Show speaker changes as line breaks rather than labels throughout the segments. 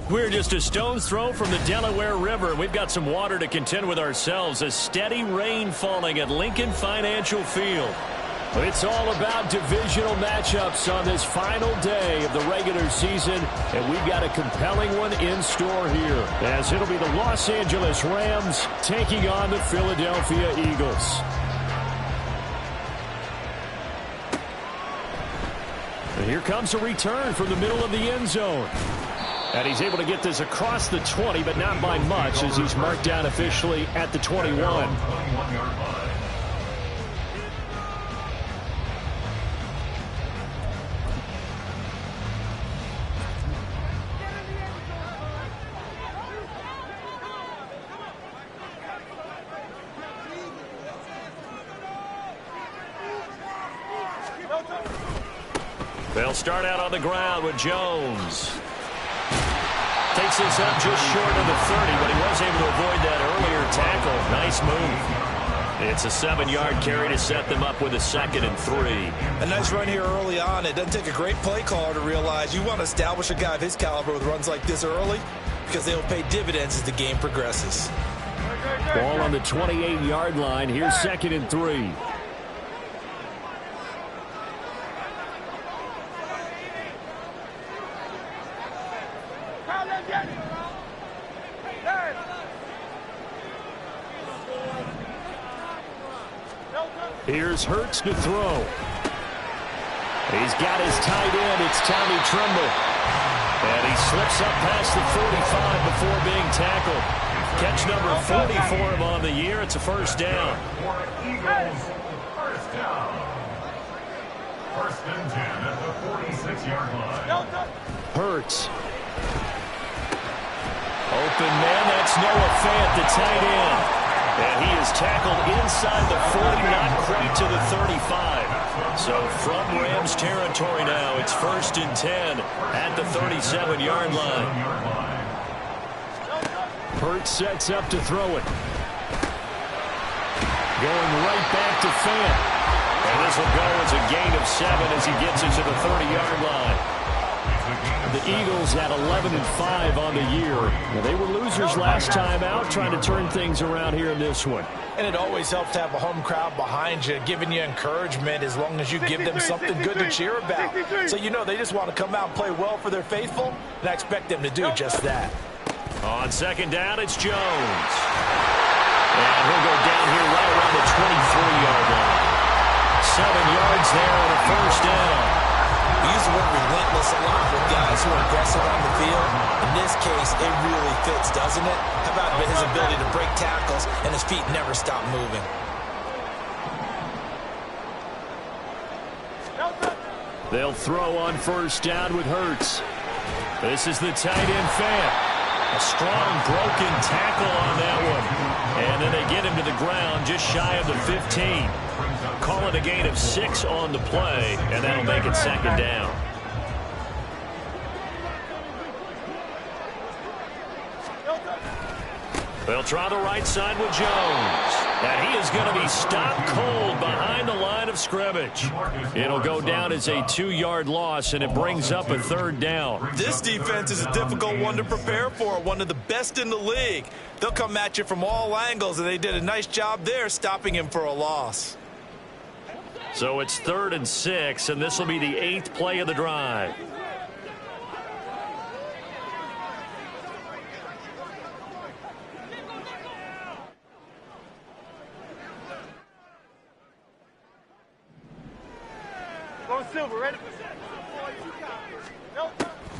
We're just a stone's throw from the Delaware River. We've got some water to contend with ourselves. A steady rain falling at Lincoln Financial Field. It's all about divisional matchups on this final day of the regular season, and we've got a compelling one in store here, as it'll be the Los Angeles Rams taking on the Philadelphia Eagles. And here comes a return from the middle of the end zone. And he's able to get this across the 20, but not by much, as he's marked down officially at the 21. They'll start out on the ground with Jones. Takes this up just short of the 30, but he was able to avoid that earlier tackle. Nice move. It's a 7-yard carry to set them up with a 2nd and 3.
A nice run here early on. It doesn't take a great play caller to realize you want to establish a guy of his caliber with runs like this early, because they'll pay dividends as the game progresses.
Ball on the 28-yard line. Here's 2nd and 3. Here's Hurts to throw. He's got his tight end. It's Tommy Tremble. And he slips up past the 45 before being tackled. Catch number 40 for him on the year. It's a first down.
Eagles, first down. 1st and 10 at the 46-yard line.
Hurts. Open man. That's Noah Fant, the tight end. And he is tackled inside the 40, not quite to the 35. So from Rams territory now, it's 1st and 10 at the 37-yard line. Hurts sets up to throw it. Going right back to Fant. And this will go as a gain of 7 as he gets it to the 30-yard line. The Eagles at 11-5 on the year. Now, they were losers last time out, trying to turn things around here in this one.
And it always helps to have a home crowd behind you, giving you encouragement as long as you give them something good to cheer about. So you know they just want to come out and play well for their faithful, and I expect them to do just that.
On 2nd down, it's Jones. And he'll go down here right around the 23-yard line. 7 yards there and a first down.
We use the word relentless a lot with guys who are aggressive on the field. In this case, it really fits, doesn't it? How about his ability to break tackles and his feet never stop moving?
They'll throw on 1st down with Hurts. This is the tight end Fant. A strong broken tackle on that one. And then they get him to the ground just shy of the 15. Call it a gain of 6 on the play, and that'll make it 2nd down. They'll try the right side with Jones. And he is going to be stopped cold behind the line of scrimmage. It'll go down as a 2-yard loss, and it brings up a 3rd down.
This defense is a difficult one to prepare for, one of the best in the league. They'll come at you from all angles, and they did a nice job there stopping him for a loss.
So it's 3rd and 6, and this will be the 8th play of the drive.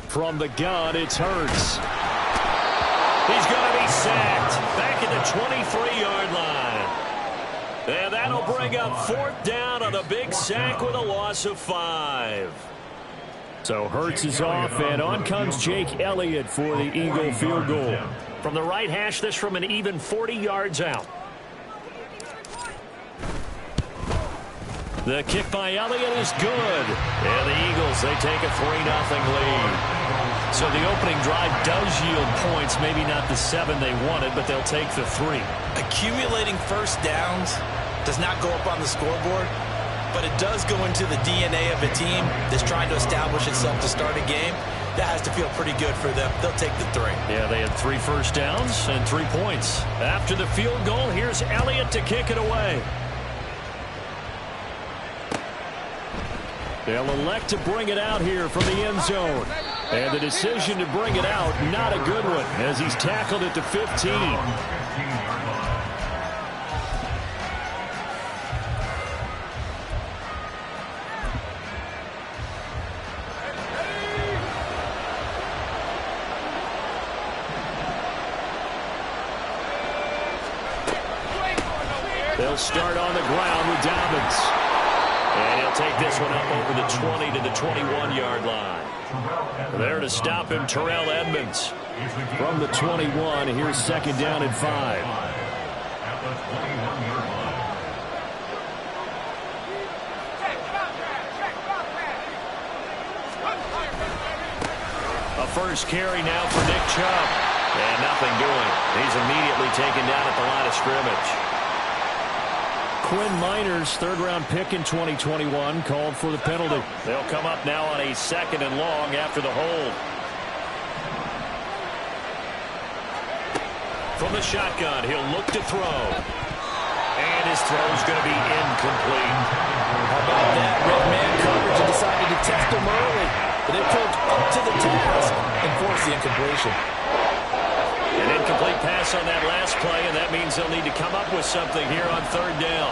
From the gun, it's Hurts. He's going to be sacked back at the 23-yard line. And that'll bring up 4th down on a big sack with a loss of 5. So Hurts is off, and on comes Jake Elliott for the Eagle field goal. From the right hash, this from an even 40 yards out. The kick by Elliott is good. And the Eagles, they take a 3-0 lead. So the opening drive does yield points, maybe not the 7 they wanted, but they'll take the 3.
Accumulating first downs does not go up on the scoreboard, but it does go into the DNA of a team that's trying to establish itself to start a game. That has to feel pretty good for them. They'll take the 3.
Yeah, they had 3 first downs and 3 points. After the field goal, here's Elliott to kick it away. They'll elect to bring it out here from the end zone. And the decision to bring it out, not a good one, as he's tackled it to 15. They'll start on the ground with Dobbins. And he'll take this one up over the 20 to the 21-yard line. There to stop him, Terrell Edmunds. From the 21, here's second down and 5. A first carry now for Nick Chubb. And nothing doing. He's immediately taken down at the line of scrimmage. Quinn Miners, third-round pick in 2021, called for the penalty. They'll come up now on a 2nd and long after the hold. From the shotgun, he'll look to throw. And his throw's going to be incomplete.
How about that? Red man coverage and decided to test him early. But they pulled up to the task and forced the incompletion.
An incomplete pass on that last play, and that means they'll need to come up with something here on 3rd down.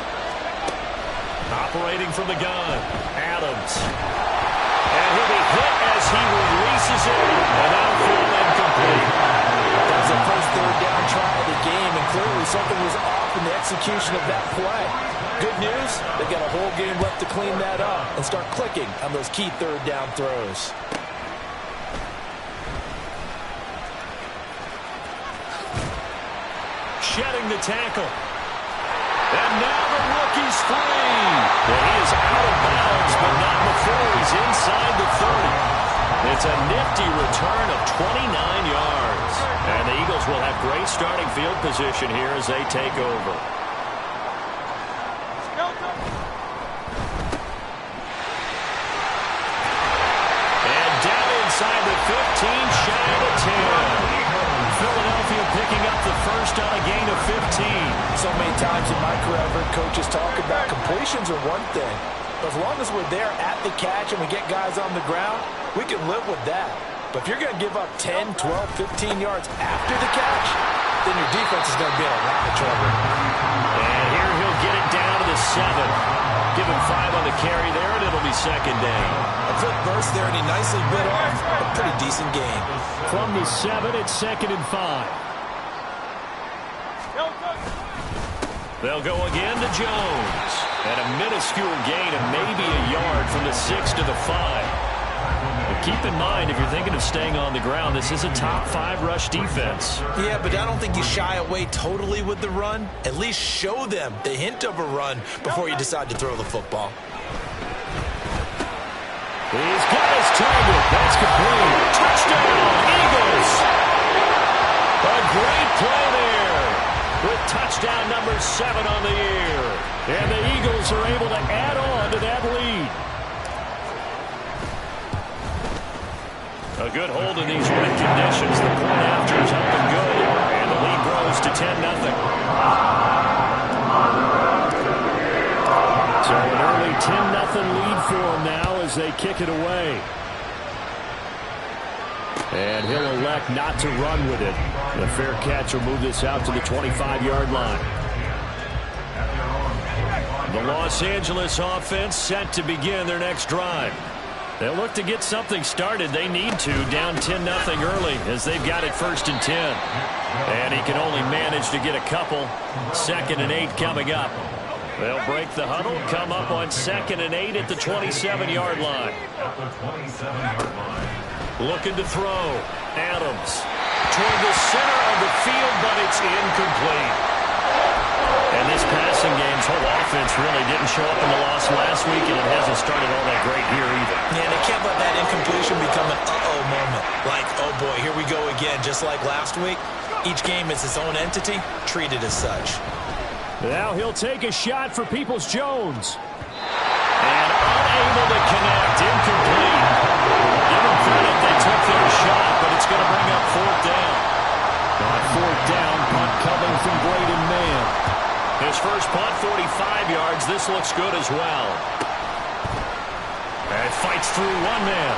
Operating from the gun, Adams. And he'll be hit as he releases it, and that'll fall incomplete.
That was the first 3rd down try of the game, and clearly something was off in the execution of that play. Good news, they got a whole game left to clean that up and start clicking on those key 3rd down throws.
Shedding the tackle. And now the rookie's free. And he is out of bounds, but not before he's inside the 30. It's a nifty return of 29 yards. And the Eagles will have great starting field position here as they take over. And down inside the 15, shy of the 10. Philadelphia picking up the first on a gain of 15.
So many times in my career, I've heard coaches talk about completions are one thing. But as long as we're there at the catch and we get guys on the ground, we can live with that. But if you're going to give up 10, 12, 15 yards after the catch, then your defense is going to be in a lot of trouble.
And here he'll get it down to the 7. Give him 5 on the carry there, and it'll be second down.
A quick burst there, and he nicely bit off a pretty decent gain.
From the 7, it's 2nd and 5. They'll go again to Jones. And a minuscule gain of maybe a yard from the 6 to the 5. But keep in mind, if you're thinking of staying on the ground, this is a top 5 rush defense.
Yeah, but I don't think you shy away totally with the run. At least show them the hint of a run before you decide to throw the football.
He's got his target. That's complete. Touchdown, Eagles. A great play there with touchdown number 7 on the year. And the Eagles are able to add on to that lead. A good hold in these wet conditions. The point after is up and good. And the lead grows to 10-0. So an early 10-0 lead for them now as they kick it away. And he'll elect not to run with it. The fair catch will move this out to the 25-yard line. The Los Angeles offense set to begin their next drive. They'll look to get something started. They need to, down 10-0 early as they've got it 1st and 10. And he can only manage to get a couple. 2nd and 8 coming up. They'll break the huddle, come up on 2nd and 8 at the 27-yard line. Looking to throw. Adams toward the center of the field, but it's incomplete. And this passing game's whole offense really didn't show up in the loss last week, and it hasn't started all that great here either.
Yeah, they can't let that incompletion become an uh-oh moment. Like, oh boy, here we go again, just like last week. Each game is its own entity, treated as such.
Now he'll take a shot for Peoples-Jones. And unable to connect, incomplete. Give him credit, they took their and great in man. His first punt, 45 yards. This looks good as well. And fights through one man.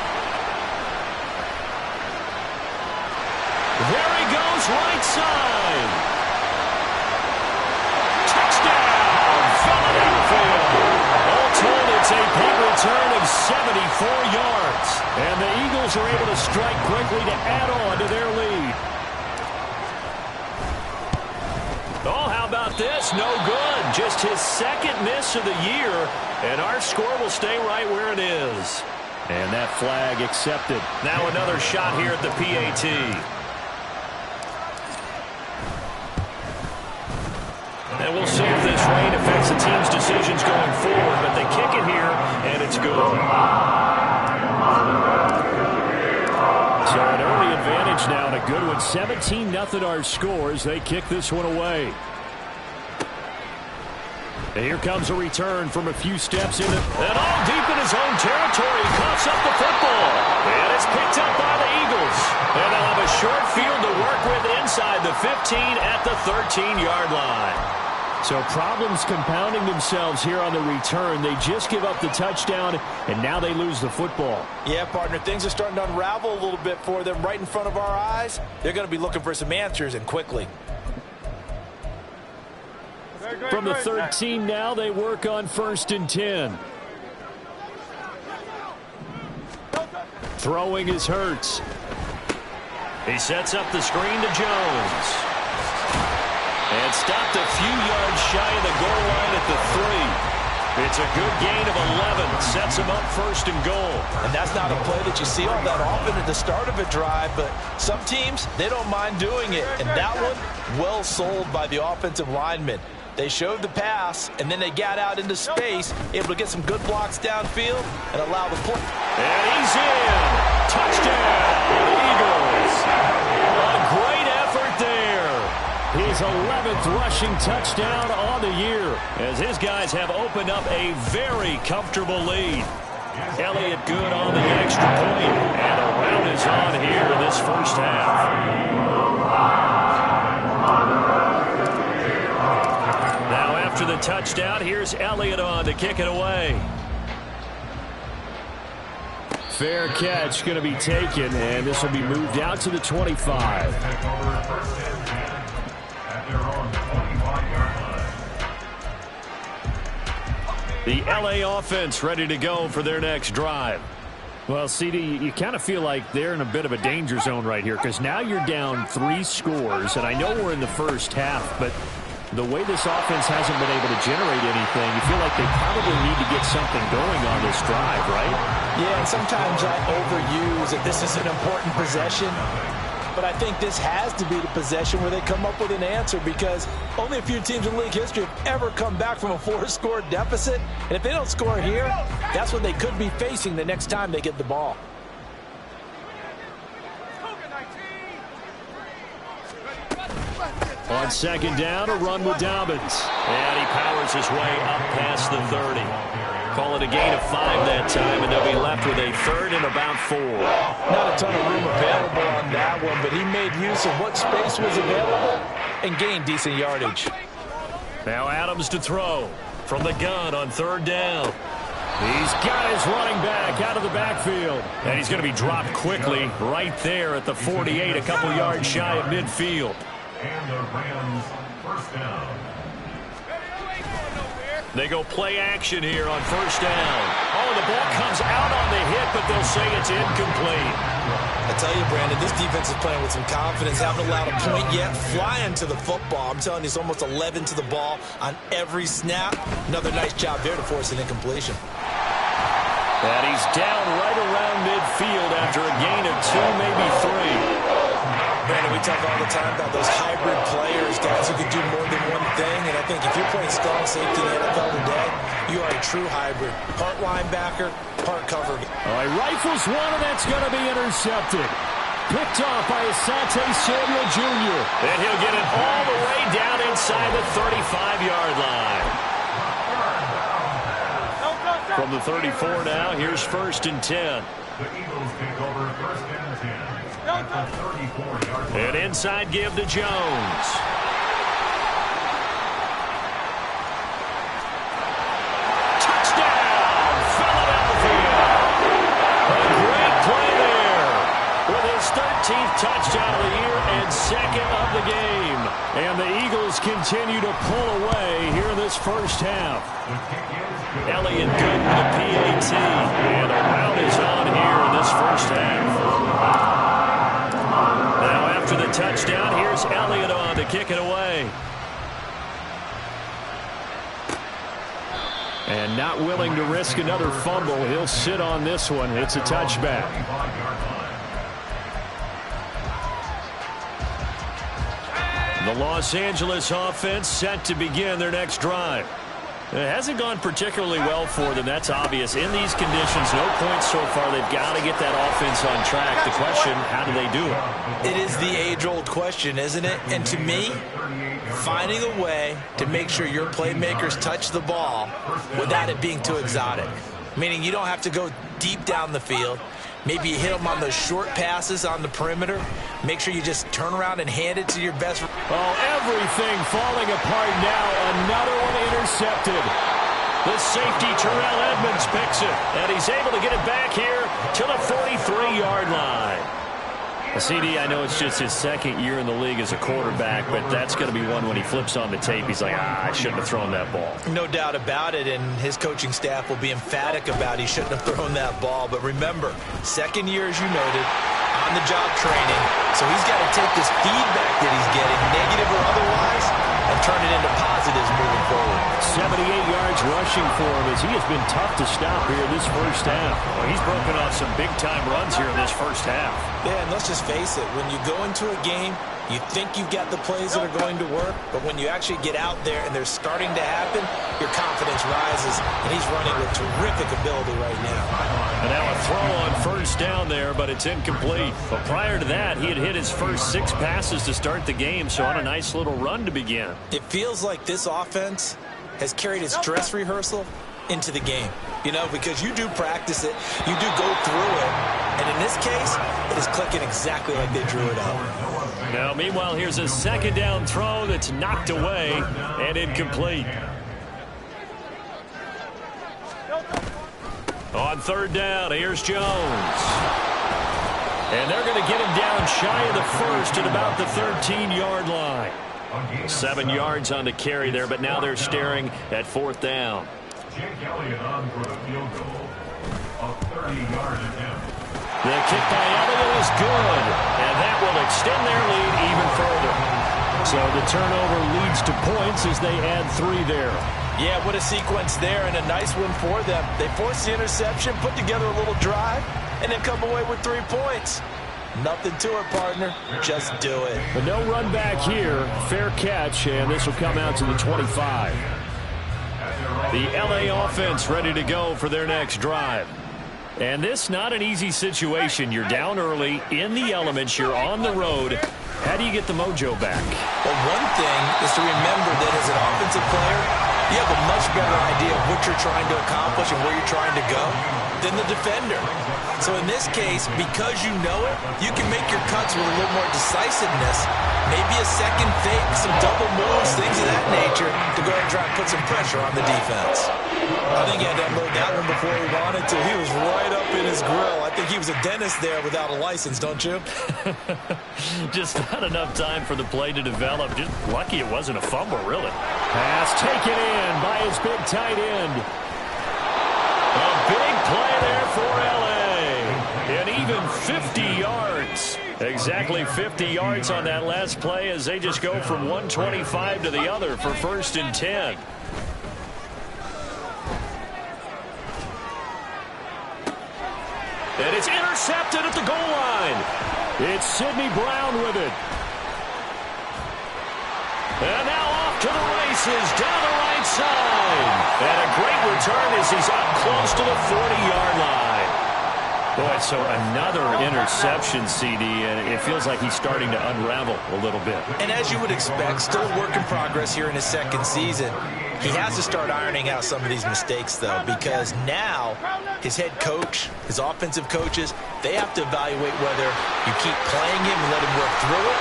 There he goes, right side. Touchdown, Philadelphia. All told, it's a punt return of 74 yards. And the Eagles are able to strike quickly to add on to their lead. Oh, how about this? No good. Just his second miss of the year. And our score will stay right where it is. And that flag accepted. Now another shot here at the PAT. And we'll see if this rain affects the team's decisions going forward. But they kick it here, and it's good. So an early advantage now, and a good one. 17-0 our scores. They kick this one away. And here comes a return from a few steps in it. And all deep in his own territory. He coughs up the football. And it's picked up by the Eagles. And they'll have a short field to work with inside the 15 at the 13-yard line. So problems compounding themselves here on the return. They just give up the touchdown, and now they lose the football.
Yeah, partner, things are starting to unravel a little bit for them right in front of our eyes. They're going to be looking for some answers, and quickly.
From the 13 now, they work on 1st and 10. Throwing is Hurts. He sets up the screen to Jones. And stopped a few yards shy of the goal line at the 3. It's a good gain of 11. Sets him up 1st and goal.
And that's not a play that you see all that often at the start of a drive, but some teams, they don't mind doing it. And that one, well sold by the offensive lineman. They showed the pass, and then they got out into space, able to get some good blocks downfield and allow the play.
And he's in. Touchdown, Eagles. A great effort there. His 11th rushing touchdown on the year as his guys have opened up a very comfortable lead. Elliott good on the extra point, and a rout is on here in this first half. Now after the touchdown, here's Elliott on to kick it away. Fair catch going to be taken, and this will be moved out to the 25. The LA offense ready to go for their next drive. Well, CD, you kind of feel like they're in a bit of a danger zone right here because now you're down 3 scores, and I know we're in the first half, but the way this offense hasn't been able to generate anything, you feel like they probably need to get something going on this drive, right?
Yeah, and sometimes I overuse that this is an important possession. But I think this has to be the possession where they come up with an answer because only a few teams in league history have ever come back from a 4-score deficit. And if they don't score here, that's what they could be facing the next time they get the ball.
On 2nd down, a run with Dobbins. And he powers his way up past the 30. Call it a gain of 5 that time, and they'll be left with a 3rd and about 4.
Not a ton of room available on that one, but he made use of what space was available and gained decent yardage.
Now Adams to throw from the gun on 3rd down. He's got his running back out of the backfield. And he's going to be dropped quickly right there at the 48, a couple yards shy of midfield.
And the Rams, 1st down.
They go play action here on 1st down. Oh, the ball comes out on the hit, but they'll say it's incomplete.
I tell you, Brandon, this defense is playing with some confidence. Haven't allowed a point yet. Flying to the football. I'm telling you, it's almost 11 to the ball on every snap. Another nice job there to force an incompletion.
And he's down right around midfield after a gain of 2, maybe 3.
Brandon, we talk all the time about those hybrid players, guys who can do more than one thing. And I think if you're playing strong safety in the NFL today, you are a true hybrid. Part linebacker, part cover.
All right, rifles one, and that's going to be intercepted. Picked off by Asante Samuel Jr. And he'll get it all the way down inside the 35-yard line. From the 34 now, here's 1st and 10.
The Eagles take over 1st and 10. At the 34-yard line.
And inside give to Jones. 13th touchdown of the year and second of the game. And the Eagles continue to pull away here in this first half. Elliott good with a PAT. And a rout is on here in this first half. Now after the touchdown, here's Elliott on to kick it away. And not willing to risk another fumble. He'll sit on this one. It's a touchback. The Los Angeles offense set to begin their next drive. It hasn't gone particularly well for them. That's obvious. In these conditions, no points so far. They've got to get that offense on track. The question, how do they do it?
It is the age-old question, isn't it? And to me, finding a way to make sure your playmakers touch the ball without it being too exotic. Meaning you don't have to go deep down the field. Maybe you hit them on those short passes on the perimeter. Make sure you just turn around and hand it to your best.
Oh, everything falling apart now. Another one intercepted. The safety, Terrell Edmonds, picks it. And he's able to get it back here to the 43-yard line. CD, I know it's just his second year in the league as a quarterback, but that's going to be one when he flips on the tape. He's like, I shouldn't have thrown that ball.
No doubt about it, and his coaching staff will be emphatic about he shouldn't have thrown that ball. But remember, second year, as you noted, on-the-job training, so he's got to take this feedback that he's getting, negative or otherwise, and turn it into positives moving forward.
78 yards rushing for him as he has been tough to stop here this first half. Well, he's broken off some big-time runs here in this first half.
Yeah, and let's just face it, when you go into a game, you think you've got the plays that are going to work, but when you actually get out there and they're starting to happen, your confidence rises, and he's running with terrific ability right now.
And now a throw on first down there, but it's incomplete. But prior to that, he had hit his first 6 passes to start the game, so on a nice little run to begin.
It feels like this offense has carried its dress rehearsal into the game, you know, because you do practice it, you do go through it, and in this case, it is clicking exactly like they drew it up.
Now, meanwhile, here's a second down throw that's knocked away and incomplete. On third down, here's Jones. And they're going to get him down shy of the first at about the 13-yard line. 7 yards on the carry there, but now they're staring at fourth down.
Jake Elliott on for the field goal. A 30-yard attempt.
The kick by Elliott is good, and that will extend their lead even further. So the turnover leads to points as they add 3 there.
Yeah, what a sequence there, and a nice one for them. They force the interception, put together a little drive, and then come away with 3 points. Nothing to it, partner. Just do it.
But no run back here. Fair catch, and this will come out to the 25. The LA offense ready to go for their next drive. And this not an easy situation. You're down early, in the elements, you're on the road. How do you get the mojo back?
Well, one thing is to remember that as an offensive player, you have a much better idea of what you're trying to accomplish and where you're trying to go than the defender. So in this case, because you know it, you can make your cuts with a little more decisiveness, maybe a second fake, some double moves, things of that nature, to go ahead and try and put some pressure on the defense. I think he had to unload that one before he wanted to. He was right up in his grill. I think he was a dentist there without a license, don't you?
Just not enough time for the play to develop. Just lucky it wasn't a fumble, really. Pass taken in by his big tight end. A big play there for L.A. And even 50 yards. Exactly 50 yards on that last play as they just go from 125 to the other for 1st and 10. And it's intercepted at the goal line. It's Sidney Brown with it. And now off to the races down the right side. And a great return as he's up close to the 40-yard line. Boy, so another interception, CD, and it feels like he's starting to unravel a little bit.
And as you would expect, still a work in progress here in his second season. He has to start ironing out some of these mistakes, though, because now his head coach, his offensive coaches, they have to evaluate whether you keep playing him and let him work through it,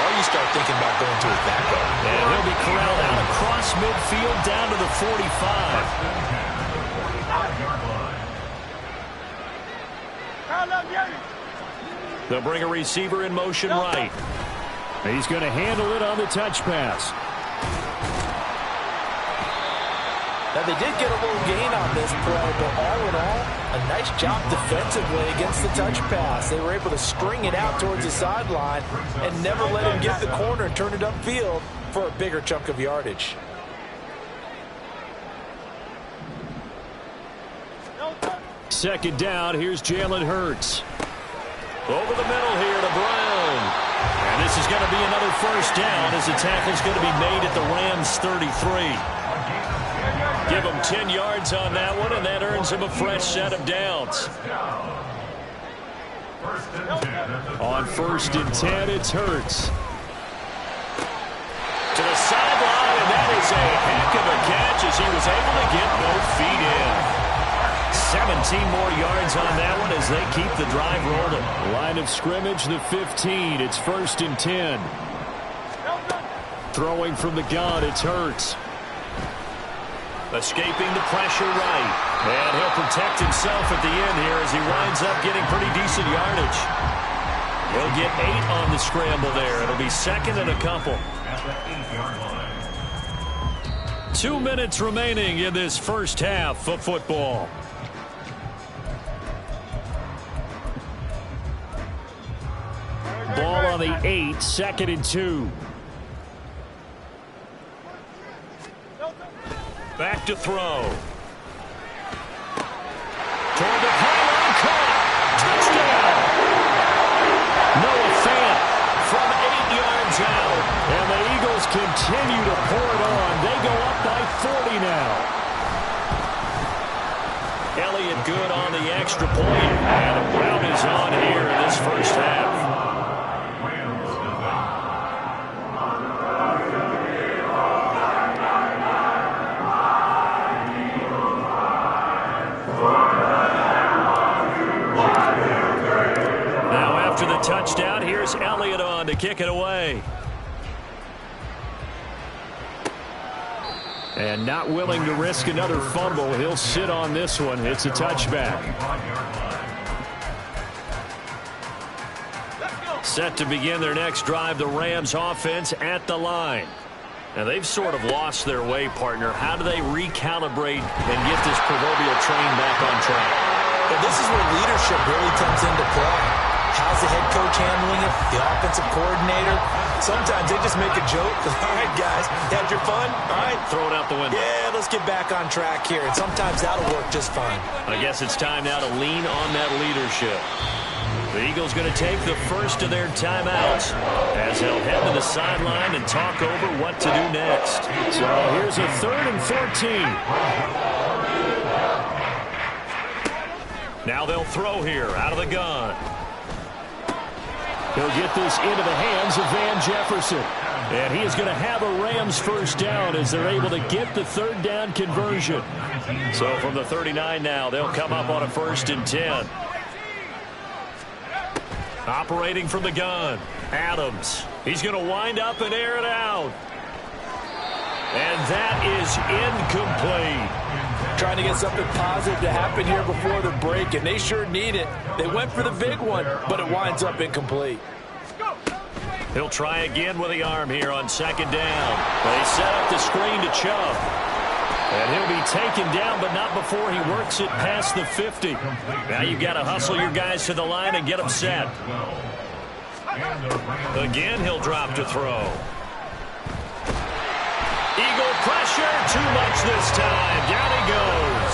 or you start thinking about going to his backup.
And he'll be corralled out across midfield down to the 45. They'll bring a receiver in motion right.
He's going to handle it on the touch pass.
Now, they did get a little gain on this play, but all in all, a nice job defensively against the touch pass. They were able to string it out towards the sideline and never let him get the corner and turn it upfield for a bigger chunk of yardage.
Second down, here's Jalen Hurts.
Over the middle here to Brown. And this is going to be another first down as the tackle's going to be made at the Rams 33. Give him 10 yards on that one, and that earns him a fresh set of downs.
On 1st and 10, it's Hurts.
To the sideline, and that is a heck of a catch as he was able to get both feet in. 17 more yards on that one as they keep the drive rolling.
Line of scrimmage, the 15. It's 1st and 10. Throwing from the gun, it's Hurts.
Escaping the pressure right. And he'll protect himself at the end here as he winds up getting pretty decent yardage. He'll get 8 on the scramble there. It'll be second and a couple.
At the 8-yard line.
2 minutes remaining in this first half of football. Ball on the 8, 2nd and 2.
Back to throw. Toward the pylon, caught. Touchdown.
Noah Fant from 8 yards out. And the Eagles continue to pour it on. They go up by 40 now.
Elliott good on the extra point. And a round is on here in this first half. Touchdown. Here's Elliott on to kick it away.
And not willing to risk another fumble. He'll sit on this one. It's a touchback.
Set to begin their next drive, the Rams offense at the line. Now, they've sort of lost their way, partner. How do they recalibrate and get this proverbial train back on track?
Well, this is where leadership really comes into play. How's the head coach handling it? The offensive coordinator? Sometimes they just make a joke. All right, guys, had your fun? All right.
Throw it out the window.
Yeah, let's get back on track here. And sometimes that'll work just fine.
I guess it's time now to lean on that leadership. The Eagles going to take the first of their timeouts as they'll head to the sideline and talk over what to do next.
So here's a 3rd and 14.
Now they'll throw here out of the gun.
He'll get this into the hands of Van Jefferson. And he is going to have a Rams first down as they're able to get the 3rd down conversion.
So from the 39 now, they'll come up on a 1st and 10. Operating from the gun, Adams. He's going to wind up and air it out. And that is incomplete.
Trying to get something positive to happen here before the break, and they sure need it. They went for the big one, but it winds up incomplete.
He'll try again with the arm here on 2nd down. They set up the screen to Chubb. And he'll be taken down, but not before he works it past the 50. Now you've got to hustle your guys to the line and get them set. Again, he'll drop to throw. Eagle pressure, too much this time. Down he goes.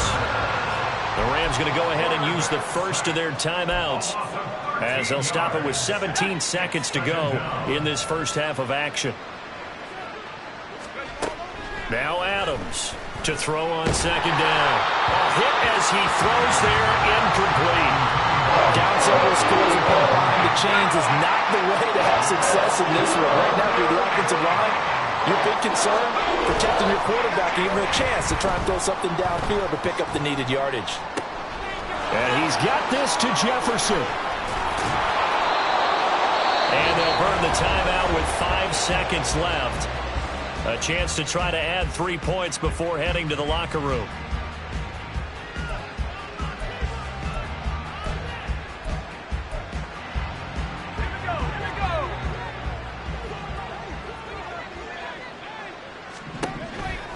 The Rams going to go ahead and use the first of their timeouts as they'll stop it with 17 seconds to go in this first half of action. Now Adams to throw on 2nd down. A hit as he throws there, incomplete.
Down several scores and put behind the chains is not the way to have success in this one. Right now, through the offensive line, your big concern, protecting your quarterback, even a chance to try and throw something downfield to pick up the needed yardage.
And he's got this to Jefferson.
And they'll burn the timeout with 5 seconds left. A chance to try to add 3 points before heading to the locker room.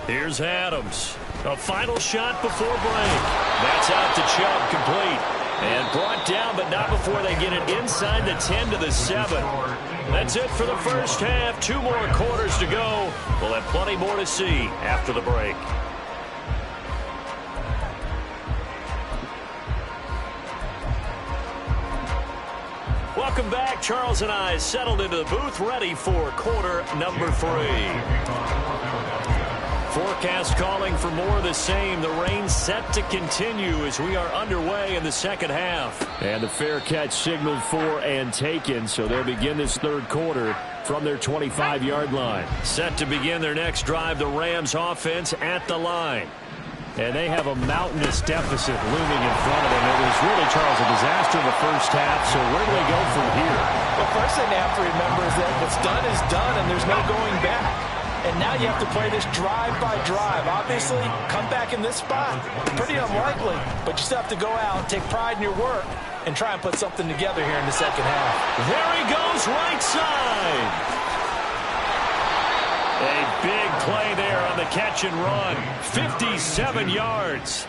Here's Adams. A final shot before break. That's out to Chubb, complete. And brought down, but not before they get it inside the 10 to the 7. That's it for the first half. 2 more quarters to go. We'll have plenty more to see after the break. Welcome back. Charles and I settled into the booth, ready for quarter number 3. Forecast calling for more of the same. The rain set to continue as we are underway in the second half.
And the fair catch signaled for and taken, so they'll begin this third quarter from their 25-yard line.
Set to begin their next drive, the Rams offense at the line.
And they have a mountainous deficit looming in front of them. It was really, Charles, a disaster in the first half, so where do they go from here?
The first thing they have to remember is that what's done is done, and there's no going back. And now you have to play this drive by drive. Obviously, come back in this spot. Pretty unlikely, but you still have to go out, take pride in your work, and try and put something together here in the second half.
There he goes, right side. A big play there on the catch and run. 57 yards.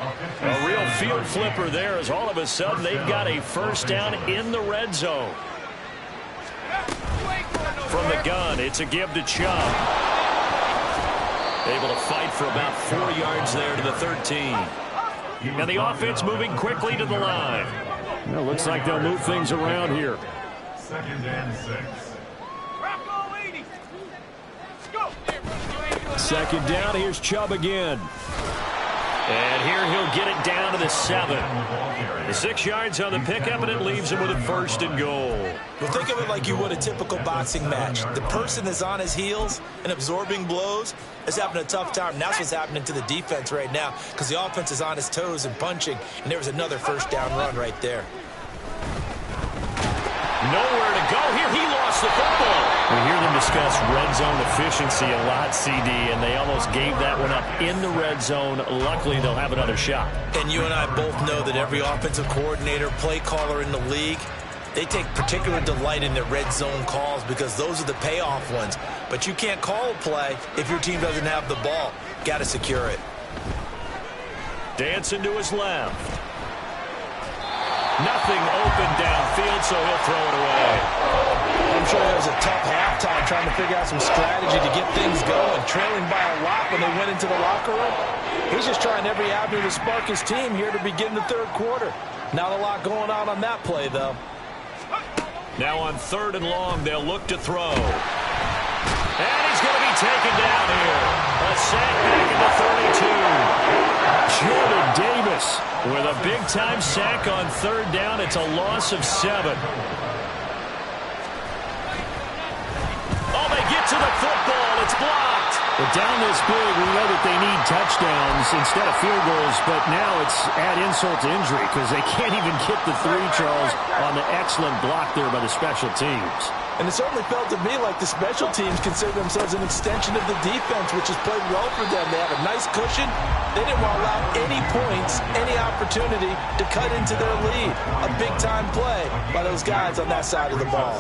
A real field flipper there as all of a sudden they've got a first down in the red zone. From the gun, it's a give to Chubb. Able to fight for about 4 yards there to the 13. And the offense moving quickly to the line.
Well, looks like they'll move things around here.
2nd and 6.
Second down, here's Chubb again.
And here he'll get it down to the 7. The 6 yards on the pickup, and it leaves him with a 1st and goal.
Well, think of it like you would a typical boxing match. The person is on his heels and absorbing blows is having a tough time. And that's what's happening to the defense right now because the offense is on his toes and punching, and there was another first down run right there.
Nowhere to go here. He lost the football.
We hear them discuss red zone efficiency a lot, CD, and they almost gave that one up in the red zone. Luckily, they'll have another shot.
And you and I both know that every offensive coordinator, play caller in the league, they take particular delight in their red zone calls because those are the payoff ones. But you can't call a play if your team doesn't have the ball. Got to secure it.
Dancing to his left. Nothing open downfield, so he'll throw it away.
I'm sure it was a tough halftime trying to figure out some strategy to get things going, trailing by a lot when they went into the locker room. He's just trying every avenue to spark his team here to begin the third quarter. Not a lot going on that play, though.
Now on 3rd and long, they'll look to throw. And he's going to be taken down here. A sack back at the 32.
Jordan Davis with a big-time sack on 3rd down. It's a loss of 7.
Oh, they get to the football. It's blocked.
But down this big, we know that they need touchdowns instead of field goals, but now it's add insult to injury because they can't even get the 3, Charles, on the excellent block there by the special teams.
And it certainly felt to me like the special teams consider themselves an extension of the defense, which has played well for them. They have a nice cushion. They didn't want to allow any points, any opportunity to cut into their lead. A big-time play by those guys on that side of the ball.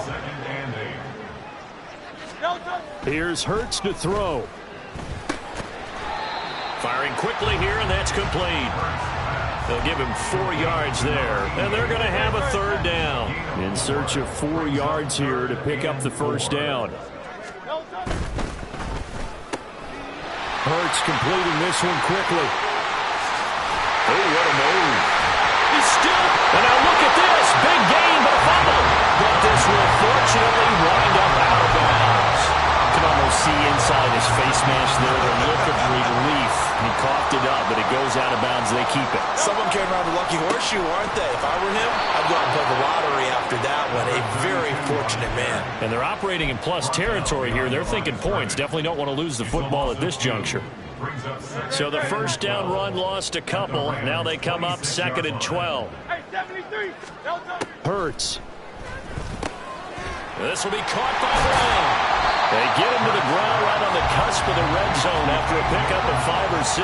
Here's Hurts to throw.
Firing quickly here, and that's complete. They'll give him 4 yards there, and they're going to have a 3rd down.
In search of 4 yards here to pick up the first down. Hurts completing this one quickly.
Oh, what a move. He's still, and now look at this. Big gain, but a fumble. But this will fortunately wind up out of bounds.
You can almost see inside his face mask there the look of relief. He coughed it up, but it goes out of bounds. They keep it.
Someone carrying around the lucky horseshoe, aren't they? If I were him, I'd go out and play the lottery after that one. A very fortunate man.
And they're operating in plus territory here. They're thinking points. Definitely don't want to lose the football at this juncture.
So the first down run lost a couple. Now they come up 2nd and 12.
Hurts.
This will be caught by Brown. They get him to the ground right on the cusp of the red zone after a pickup of 5 or 6.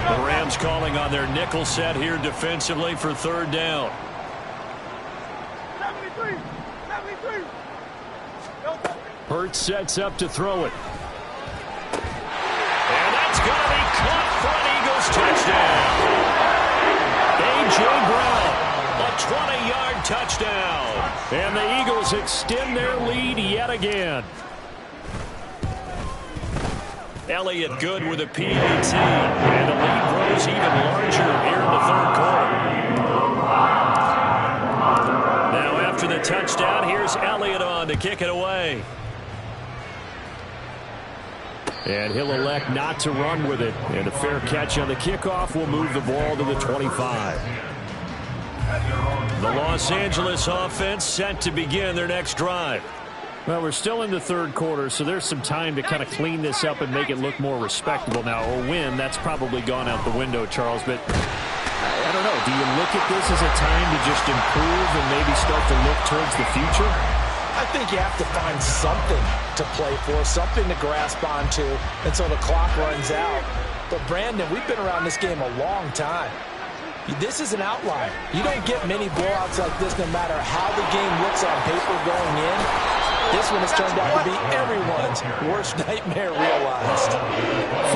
The Rams calling on their nickel set here defensively for 3rd down.
Hurts sets up to throw it.
And that's going to be caught for an Eagles touchdown. A.J. Brown, a 20-yard touchdown.
And the Eagles extend their lead yet again.
Elliott good with a PAT. And the lead grows even larger here in the third quarter. Now after the touchdown, here's Elliott on to kick it away.
And he'll elect not to run with it. And a fair catch on the kickoff will move the ball to the 25.
The Los Angeles offense set to begin their next drive.
Well, we're still in the third quarter, so there's some time to kind of clean this up and make it look more respectable. Now, a win, that's probably gone out the window, Charles, but I don't know. Do you look at this as a time to just improve and maybe start to look towards the future?
I think you have to find something to play for, something to grasp onto until the clock runs out. But, Brandon, we've been around this game a long time. This is an outlier. You don't get many blowouts like this no matter how the game looks on paper going in. This one has turned out to be everyone's worst nightmare realized.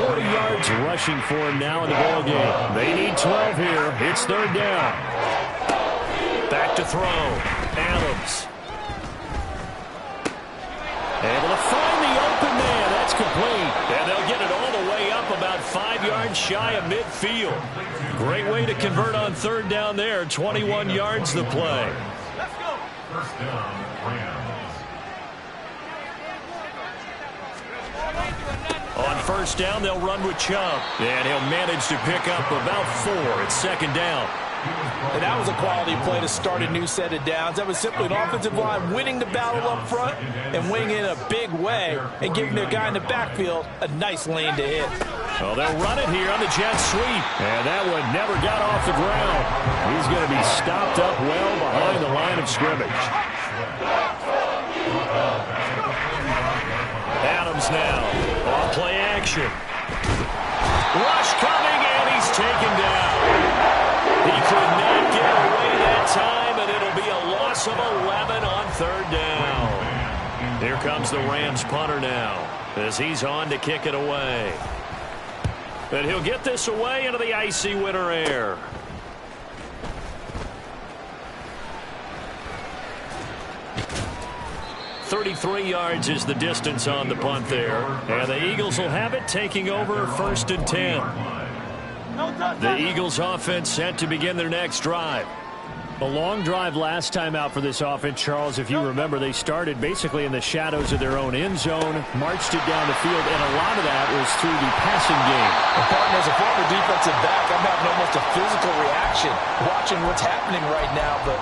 40 yards rushing for him now in the ball game. They need 12 here. It's third down.
Back to throw. Adams.
Able to find the open man. That's complete.
And they'll get it all the way up about 5 yards shy of midfield. Great way to convert on third down there. 21 yards the play.
Let's go. First down, Rams.
On first down, they'll run with Chubb. And he'll manage to pick up about 4 at second down.
And that was a quality play to start a new set of downs. That was simply an offensive line winning the battle up front and winning in a big way and giving their guy in the backfield a nice lane to hit.
Well, they'll run it here on the jet sweep.
And that one never got off the ground. He's going to be stopped up well behind the line of scrimmage.
Adams now on play action. Rush coming, and he's taken down. He could not get away that time, and it'll be a loss of 11 on third down. Here comes the Rams punter now as he's on to kick it away. And he'll get this away into the icy winter air. .33 yards is the distance on the punt there. And the Eagles will have it, taking over first and 10. The Eagles offense set to begin their next drive.
A long drive last time out for this offense, Charles. If you remember, they started basically in the shadows of their own end zone, marched it down the field, and a lot of that was through the passing game.
And partner, as a former defensive back, I'm having almost a physical reaction watching what's happening right now. But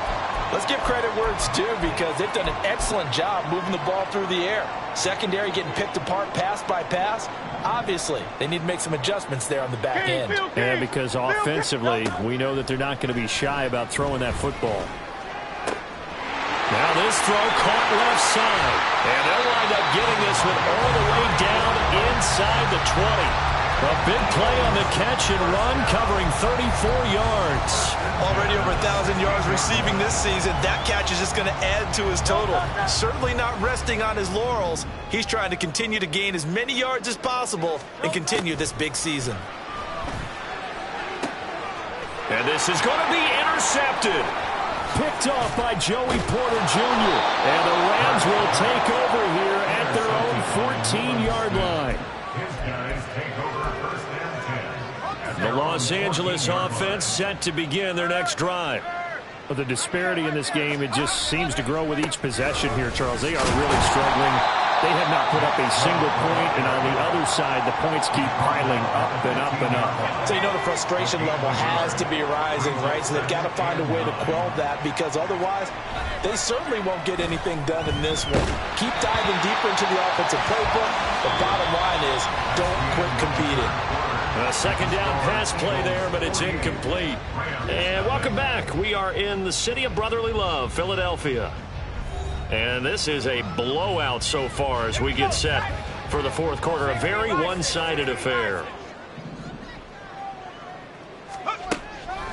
let's give credit where it's due because they've done an excellent job moving the ball through the air. Secondary getting picked apart pass by pass. Obviously, they need to make some adjustments there on the back end.
And because offensively, we know that they're not going to be shy about throwing that football.
Now this throw caught left side. And they'll wind up getting this one all the way down inside the 20. A big play on the catch and run, covering 34 yards.
Already over 1,000 yards receiving this season. That catch is just going to add to his total. Certainly not resting on his laurels. He's trying to continue to gain as many yards as possible and continue this big season.
And this is going to be intercepted.
Picked off by Joey Porter Jr. And the Rams will take over here at their own 14-yard line.
His guys take over first and 10.
The Los Angeles offense set to begin their next drive.
But the disparity in this game, it just seems to grow with each possession here, Charles. They are really struggling. They have not put up a single point, and on the other side, the points keep piling up and up and up.
So you know the frustration level has to be rising, right? So they've got to find a way to quell that because otherwise they certainly won't get anything done in this one. Keep diving deeper into the offensive playbook. The bottom line is don't quit competing.
A second down pass play there, but it's incomplete. And welcome back. We are in the city of brotherly love, Philadelphia. And this is a blowout so far as we get set for the fourth quarter. A very one-sided affair.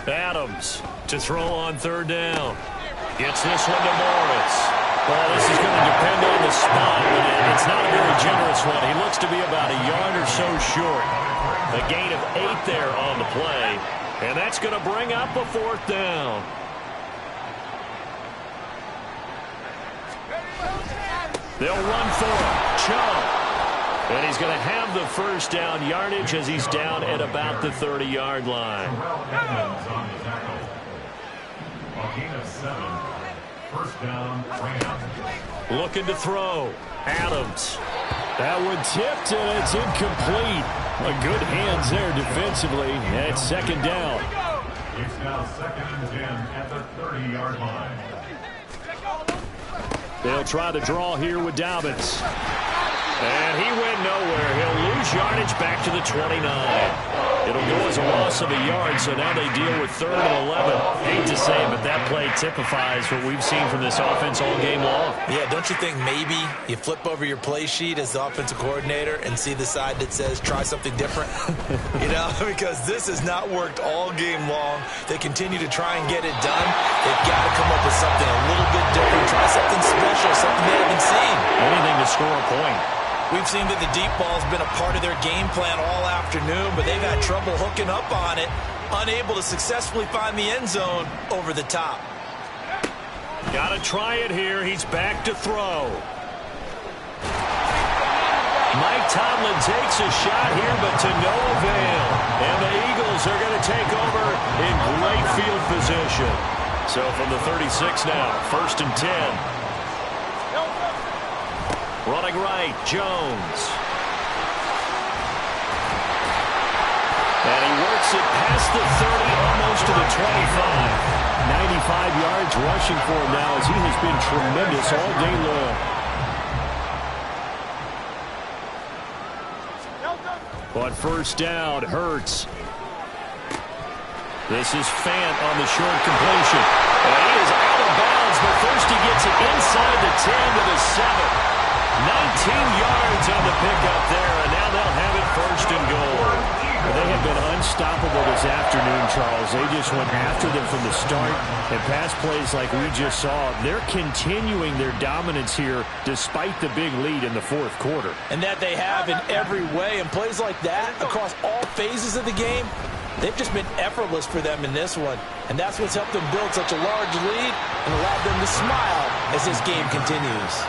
Adams to throw on third down. Gets this one to Morris. Well, this is going to depend on the spot, but looks to be about a yard or so short. A gain of 8 there on the play. And that's going to bring up a 4th down. They'll run for it. Chubb. And he's going to have the first down yardage as he's down at about the 30-yard line.
First down, Rams.
Looking to throw. Adams.
That one tipped, and it's incomplete. Good hands there defensively. And it's 2nd down.
It's now 2nd and 10 at the 30-yard line.
They'll try to draw here with Dobbins.
And he went nowhere. He'll lose yardage back to the 29. It'll go as a loss of a yard, so now they deal with 3rd and 11. Hate to say it, but that play typifies what we've seen from this offense all game long.
Yeah, don't you think maybe you flip over your play sheet as the offensive coordinator and see the side that says try something different? Because this has not worked all game long. They continue to try and get it done. They've got to come up with something a little bit different. Try something special, something they haven't seen.
Anything to score a point.
We've seen that the deep ball has been a part of their game plan all afternoon, but they've had trouble hooking up on it, unable to successfully find the end zone over the top.
Got to try it here. He's back to throw. Mike Tomlin takes a shot here, but to no avail. And the Eagles are going to take over in great field position. So from the 36 now, 1st and 10. Running right, Jones. And he works it past the 30, almost to the 25.
95 yards rushing for him now as he has been tremendous all day long. But 1st down, Hurts. This is Fant on the short completion.
And he is out of bounds, but first he gets it inside the 10 to the 7. 19 yards on the pickup there, and now they'll have it 1st and goal.
They have been unstoppable this afternoon, Charles. They just went after them from the start, and pass plays like we just saw. They're continuing their dominance here despite the big lead in the 4th quarter.
And that they have in every way, and plays like that across all phases of the game, they've just been effortless for them in this one. And that's what's helped them build such a large lead and allowed them to smile as this game continues.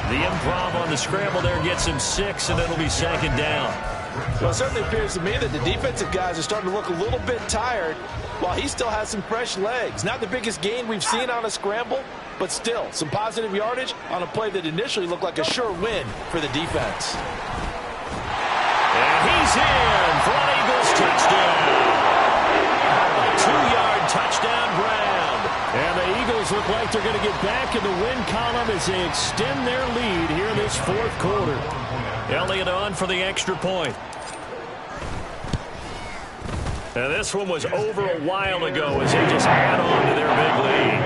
The improv on the scramble there gets him 6, and it'll be 2nd down.
Well, it certainly appears to me that the defensive guys are starting to look a little bit tired while he still has some fresh legs. Not the biggest gain we've seen on a scramble, but still some positive yardage on a play that initially looked like a sure win for the defense.
And he's in for an Eagles touchdown. A 2-yard touchdown grab.
And the Eagles look like they're going to get back in the win column as they extend their lead here in this 4th quarter.
Elliott on for the extra point. And this one was over a while ago as they just add on to their big lead.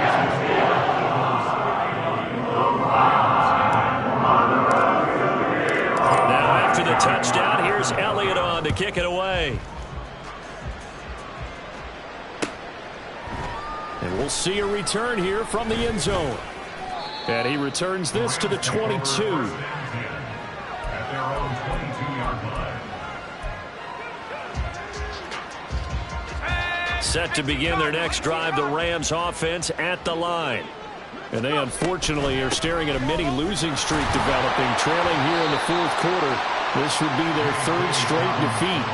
Now after the touchdown, here's Elliott on to kick it away.
And we'll see a return here from the end zone. And he returns this to the 22.
At their own 22-yard line.
Set to begin their next drive, the Rams offense at the line.
And they unfortunately are staring at a mini losing streak developing, trailing here in the 4th quarter. This would be their 3rd straight defeat.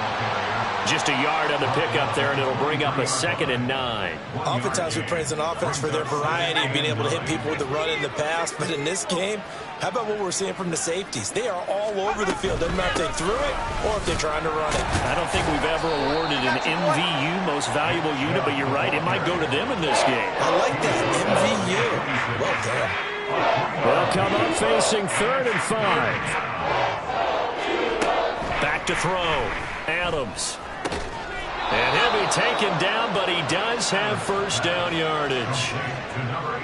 Just a yard on the pickup there, and it'll bring up a 2nd and 9.
Oftentimes we praise an offense for their variety of being able to hit people with the run in the pass, but in this game, how about what we're seeing from the safeties? They are all over the field. Doesn't matter if they threw it or if they're trying to run it.
I don't think we've ever awarded an MVU, most valuable unit, but you're right, it might go to them in this game.
I like that, MVU. Well done.
They'll come up facing 3rd and 5.
Back to throw. Adams. And he'll be taken down, but he does have 1st down yardage.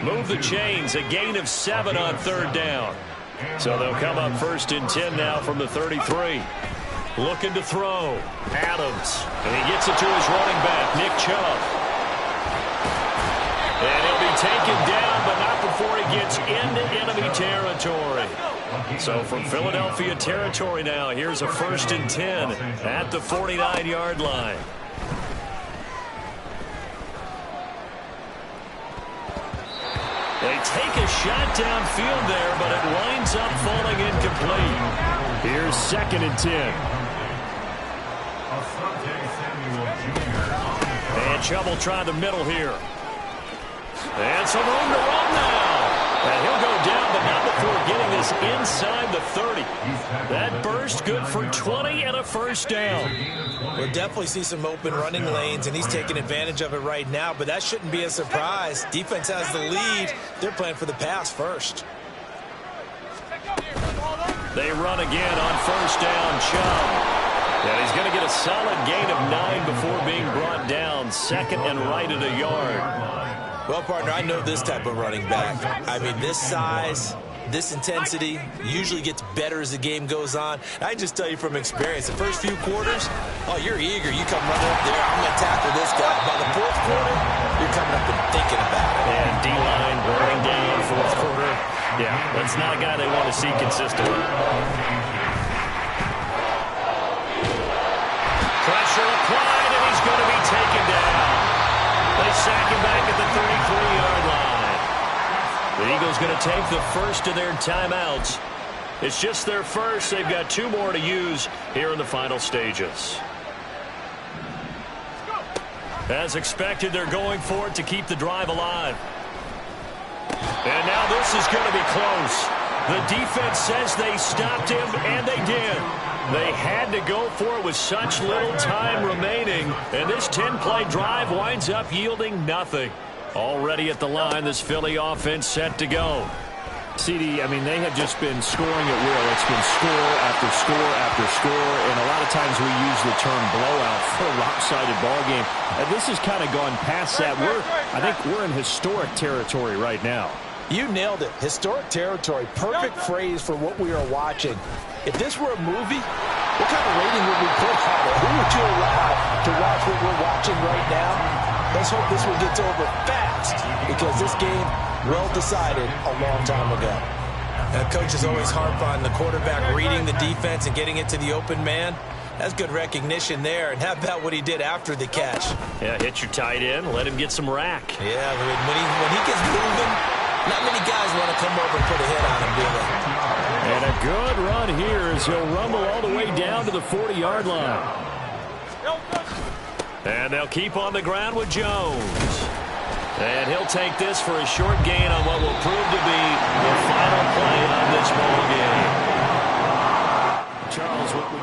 Move the chains, a gain of 7 on 3rd down. So they'll come up 1st and 10 now from the 33. Looking to throw. Adams. And he gets it to his running back, Nick Chubb. And he'll be taken down, but not before he gets into enemy territory. So from Philadelphia territory now, here's a 1st and 10 at the 49-yard line. They take a shot downfield there, but it winds up falling incomplete. Here's 2nd and 10. And Chubb trying the middle here. And some room to run now. And he'll go down, but not before getting this inside the 30. That burst good for 20 and a 1st down.
We'll definitely see some open running lanes, and he's taking advantage of it right now, but that shouldn't be a surprise. Defense has the lead. They're playing for the pass first.
They run again on 1st down, Chubb. And he's going to get a solid gain of 9 before being brought down. 2nd and right at a yard.
Well, partner, I know this type of running back. I mean, this size, this intensity usually gets better as the game goes on. I just tell you from experience, the first few quarters, oh, you're eager. You come running up there, I'm going to tackle this guy. By the 4th quarter, you're coming up and thinking about it.
And D-line wearing down 4th quarter. Yeah, that's not a guy they want to see consistently. Pressure applied, and he's going to be taken down. They sack him back at the 33-yard line. The Eagles going to take the first of their timeouts. It's just their first. They've got 2 more to use here in the final stages. As expected, they're going for it to keep the drive alive. And now this is going to be close. The defense says they stopped him, and they did. They had to go for it with such little time remaining, and this 10-play drive winds up yielding nothing. Already at the line, this Philly offense set to go.
CD, I mean, they have just been scoring at will. It's been score after score after score, and a lot of times we use the term blowout for a lopsided ball game. And this has kind of gone past that. I think we're in historic territory right now.
You nailed it. Historic territory. Perfect phrase for what we are watching. If this were a movie, what kind of rating would we put on it? Who would you allow to watch what we're watching right now? Let's hope this one gets over fast, because this game, well decided a long time ago.
Coaches always harp on the quarterback reading the defense and getting it to the open man. That's good recognition there. And how about what he did after the catch?
Yeah, hit your tight end, let him get some rack.
Yeah, when he gets moving, not many guys want to come over and put a hit on him, do they?
And a good run here as he'll rumble all the way down to the 40-yard line.
And they'll keep on the ground with Jones. And he'll take this for a short gain on what will prove to be the final play of this ball game.
Charles, what would you